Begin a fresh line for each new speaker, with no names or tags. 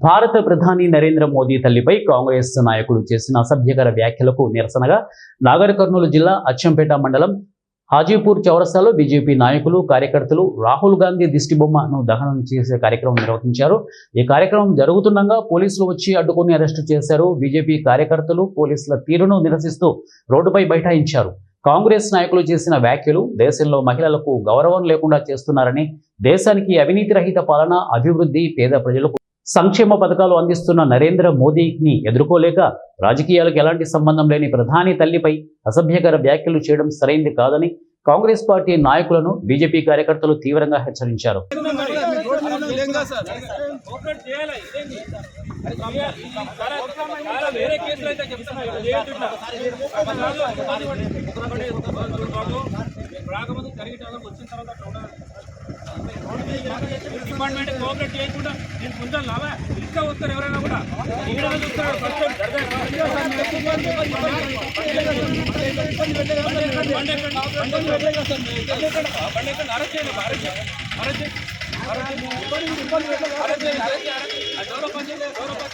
భారత ప్రధాని నరేంద్ర మోదీ తల్లిపై కాంగ్రెస్ నాయకుడు చేసిన అసభ్యకర వ్యాఖ్యలకు నిరసనగా నాగర్ కర్నూలు జిల్లా అచ్చంపేట మండలం హాజీపూర్ చౌరస్తాలో బీజేపీ నాయకులు కార్యకర్తలు రాహుల్ గాంధీ దిష్టిబొమ్మను దహనం చేసే కార్యక్రమం నిర్వహించారు. ఈ కార్యక్రమం జరుగుతుండగా పోలీసులు వచ్చి అడ్డుకొని అరెస్టు చేశారు. బీజేపీ కార్యకర్తలు పోలీసుల తీరును నిరసిస్తూ రోడ్డుపై బైఠాయించారు. కాంగ్రెస్ నాయకులు చేసిన వ్యాఖ్యలు దేశంలో మహిళలకు గౌరవం లేకుండా చేస్తున్నారని, దేశానికి అవినీతి రహిత పాలన, అభివృద్ధి, పేద ప్రజలకు సంక్షేమ పథకాలు అందిస్తున్న నరేంద్ర మోదీని ఎదుర్కోలేక రాజకీయాలకు ఎలాంటి సంబంధం లేని ప్రధాని తల్లిపై అసభ్యకర వ్యాఖ్యలు చేయడం సరైంది కాదని కాంగ్రెస్ పార్టీ నాయకులను బీజేపీ కార్యకర్తలు తీవ్రంగా హెచ్చరించారు.
డిపార్ట్మెంట్ కోఆపరేట్ చేయకుండా నేను కొంచెం లాభా ఇంకా వస్తారు ఎవరైనా కూడా అరెస్ట్